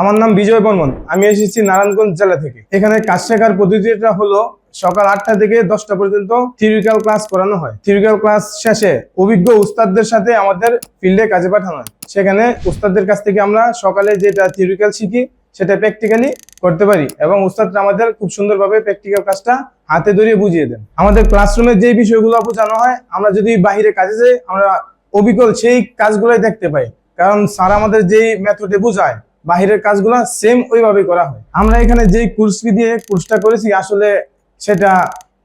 আমার নাম বিজয় বর্মন। আমি এসেছি নারায়ণগঞ্জ জেলা থেকে। এখানে কাজ শেখার পদ্ধতিটা হলো সকাল 8টা থেকে 10টা পর্যন্ত থিওরিক্যাল ক্লাস করানো হয়। থিওরিক্যাল ক্লাস শেষে অভিজ্ঞ উস্তাদদের সাথে আমাদের ফিল্ডে কাজে পাঠানো হয়। সেখানে উস্তাদদের কাছ থেকে আমরা সকালে যেটা থিওরিক্যাল শিখি সেটা প্র্যাকটিক্যালি করতে পারি এবং উস্তাদরা আমাদের খুব সুন্দরভাবে প্র্যাকটিক্যাল কাজটা হাতে ধরিয়ে বুঝিয়ে দেন। আমাদের ক্লাসরুমে যে বিষয়গুলো বোঝানো হয়, আমরা যদি বাইরে কাজে যাই আমরা অবিকল সেই কাজগুলোই দেখতে পাই, কারণ স্যার আমাদের যেই মেথডে বোঝায় বাহিরের কাজগুলো সেম ওইভাবে করা হয়। আমরা এখানে যেই কোর্স ফি দিয়ে কোর্সটা করেছি আসলে সেটা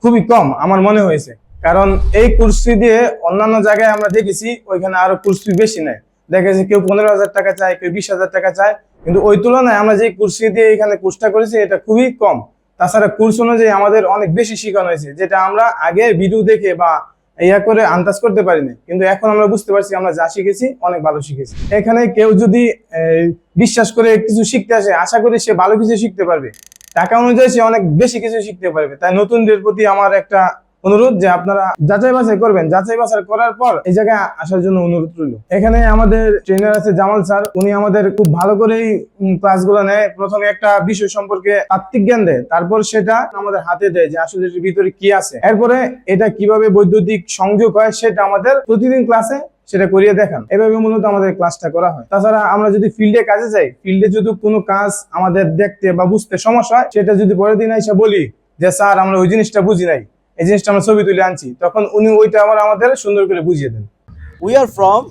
খুবই কম আমার মনে হয়েছে, কারণ এই কোর্স ফি দিয়ে অন্যান্য জায়গায় আমরা দেখেছি ওইখানে আরো কোর্স ফি বেশি নেয়। দেখেছি কেউ 15,000 টাকা চায়, কেউ 20,000 টাকা চায়, কিন্তু ওই তুলনায় আমরা যে কোর্স ফি দিয়ে এখানে কোর্সটা করেছি এটা খুবই কম। তাছাড়া কোর্স অনুযায়ী আমাদের অনেক বেশি শেখানো হয়েছে, যেটা আমরা আগে ভিডিও দেখে বা ইয়া করে আন্দাজ করতে পারিনি, কিন্তু এখন আমরা বুঝতে পারছি আমরা যা শিখেছি অনেক ভালো শিখেছি। এখানে কেউ যদি বিশ্বাস করে কিছু শিখতে আসে, আশা করি সে ভালো কিছু শিখতে পারবে। টাকা অনুযায়ী সে অনেক বেশি কিছু শিখতে পারবে। তাই নতুনদের প্রতি আমার একটা অনুরোধ যে আপনারা যাচাই বাছাই করবেন, যাচাই বাছাই করার পর এই জায়গায় আসার জন্য অনুরোধ রইল। এখানে আমাদের ট্রেনার আছে জামাল স্যার, উনি আমাদের খুব ভালো করেই ক্লাসগুলো নেয়। প্রথমে একটা বিষয় সম্পর্কে তাত্ত্বিক জ্ঞান দেয়, তারপর সেটা আমাদের হাতে দেয় যে আসলে এর ভিতরে কি আছে, এরপরে এটা কিভাবে বৈদ্যুতিক সংযোগ হয় সেটা আমাদের প্রতিদিন ক্লাসে সেটা করিয়ে দেখান। এভাবে মূলত আমাদের ক্লাসটা করা হয়। তাছাড়া আমরা যদি ফিল্ডে কাজে যাই, ফিল্ডে যদি কোনো কাজ আমাদের দেখতে বা বুঝতে সমস্যা হয়, সেটা যদি পরের দিন এসে বলি যে স্যার আমরা ওই জিনিসটা বুঝি নাই, এই জিনিসটা আমরা ছবি তুলে আনছি, তখন উনি ওইটা আমাদের সুন্দর করে বুঝিয়ে দেন। We are from